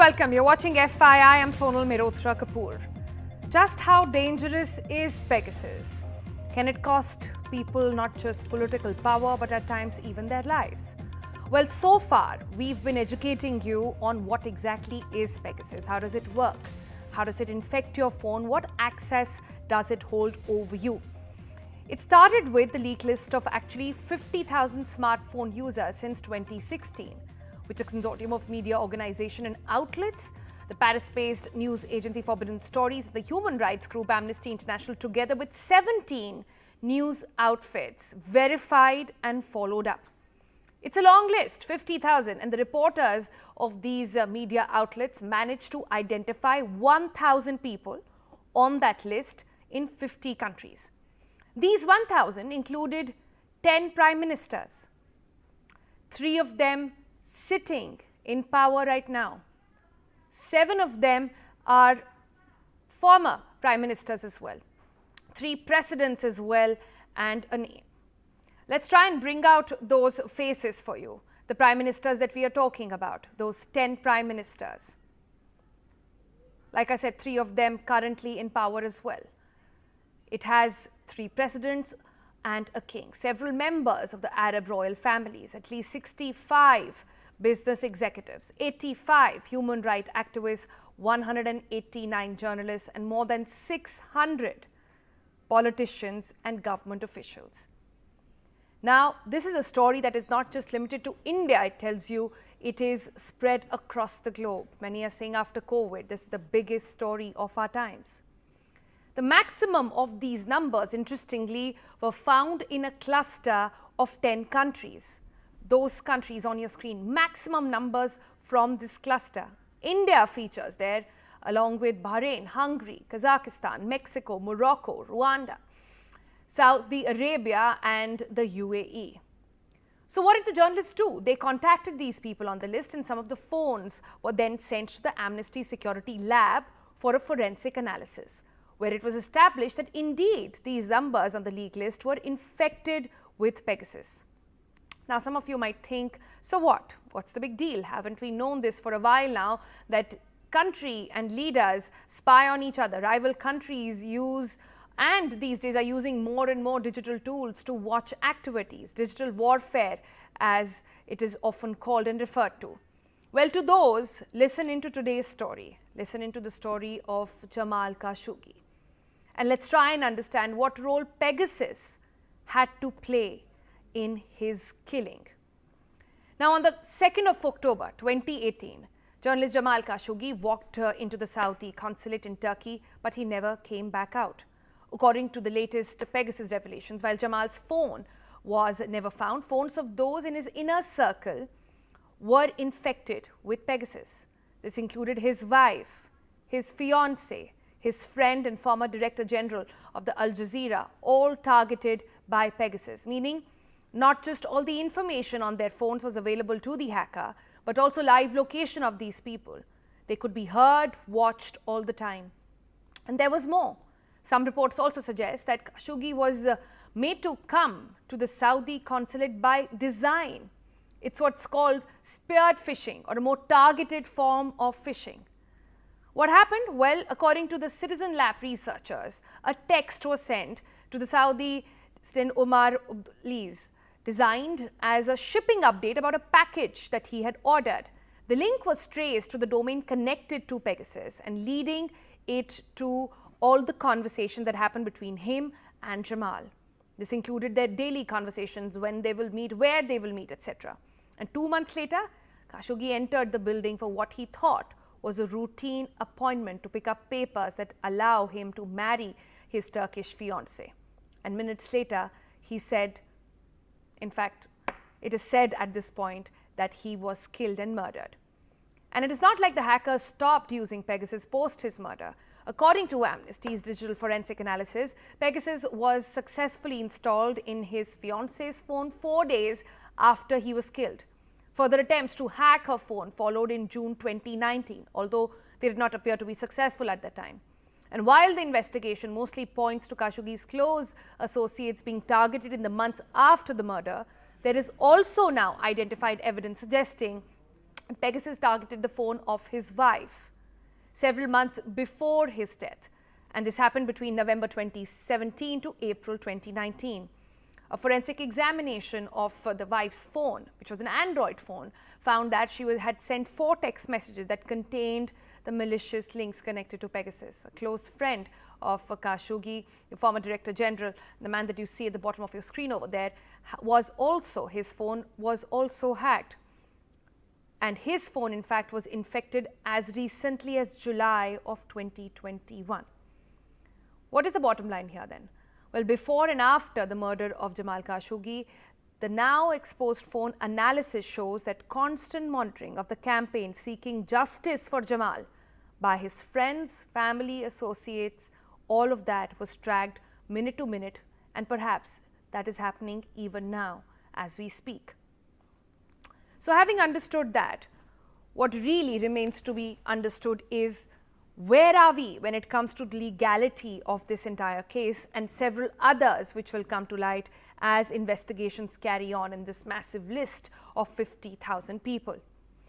welcome. You're watching FYI. I'm Sonal, Mehrotra, Kapoor. Just how dangerous is Pegasus? Can it cost people not just political power, but at times even their lives? Well, so far, we've been educating you on what exactly is Pegasus. How does it work? How does it infect your phone? What access does it hold over you? It started with the leak list of actually 50,000 smartphone users since 2016, which is a consortium of media organizations and outlets, the Paris-based news agency Forbidden Stories, the human rights group Amnesty International, together with 17 news outfits, verified and followed up. It's a long list, 50,000, and the reporters of these media outlets managed to identify 1,000 people on that list in 50 countries. These 1,000 included 10 prime ministers, 3 of them sitting in power right now. 7 of them are former prime ministers as well, 3 presidents as well, and a name. Let's try and bring out those faces for you, the prime ministers that we are talking about, those 10 prime ministers. Like I said, 3 of them currently in power as well. It has 3 presidents and a king, several members of the Arab royal families, at least 65 business executives, 85 human rights activists, 189 journalists, and more than 600 politicians and government officials. Now, this is a story that is not just limited to India. It tells you it is spread across the globe. Many are saying after COVID, this is the biggest story of our times. The maximum of these numbers, interestingly, were found in a cluster of 10 countries. Those countries on your screen, maximum numbers from this cluster. India features there along with Bahrain, Hungary, Kazakhstan, Mexico, Morocco, Rwanda, Saudi Arabia and the UAE. So what did the journalists do? They contacted these people on the list, and some of the phones were then sent to the Amnesty Security Lab for a forensic analysis, where it was established that indeed these numbers on the leak list were infected with Pegasus. Now, some of you might think, so what? What's the big deal? Haven't we known this for a while now, that country and leaders spy on each other? Rival countries use and these days are using more and more digital tools to watch activities, digital warfare as it is often called and referred to. Well, to those, listen into today's story. Listen into the story of Jamal Khashoggi. And let's try and understand what role Pegasus had to play in his killing. Now, on the 2nd of October 2018, journalist Jamal Khashoggi walked into the Saudi consulate in Turkey, but he never came back out. According to the latest Pegasus revelations, while Jamal's phone was never found, phones of those in his inner circle were infected with Pegasus. This included his wife, his fiancée, his friend and former Director General of the Al Jazeera, all targeted by Pegasus, meaning not just all the information on their phones was available to the hacker, but also live location of these people. They could be heard, watched all the time. And there was more. Some reports also suggest that Khashoggi was made to come to the Saudi consulate by design. It's what's called speared phishing, or a more targeted form of phishing. What happened? Well, according to the Citizen Lab researchers, a text was sent to the Saudi Sten Omar Abdulaziz, designed as a shipping update about a package that he had ordered. The link was traced to the domain connected to Pegasus and leading it to all the conversations that happened between him and Jamal. This included their daily conversations, when they will meet, where they will meet, etc. And 2 months later, Khashoggi entered the building for what he thought was a routine appointment to pick up papers that allow him to marry his Turkish fiancée. And minutes later, he said, in fact, it is said at this point that he was killed and murdered. And it is not like the hackers stopped using Pegasus post his murder. According to Amnesty's digital forensic analysis, Pegasus was successfully installed in his fiancée's phone 4 days after he was killed. Further attempts to hack her phone followed in June 2019, although they did not appear to be successful at that time. And while the investigation mostly points to Khashoggi's close associates being targeted in the months after the murder, there is also now identified evidence suggesting Pegasus targeted the phone of his wife several months before his death, and this happened between November 2017 to April 2019. A forensic examination of the wife's phone, which was an Android phone, found that she had sent 4 text messages that contained the malicious links connected to Pegasus. A close friend of Khashoggi, the former Director General, the man that you see at the bottom of your screen over there, his phone was also hacked. And his phone, in fact, was infected as recently as July of 2021. What is the bottom line here then? Well, before and after the murder of Jamal Khashoggi, the now exposed phone analysis shows that constant monitoring of the campaign seeking justice for Jamal by his friends, family, associates, all of that was tracked minute to minute, and perhaps that is happening even now as we speak. So having understood that, what really remains to be understood is where are we when it comes to the legality of this entire case and several others which will come to light as investigations carry on in this massive list of 50,000 people.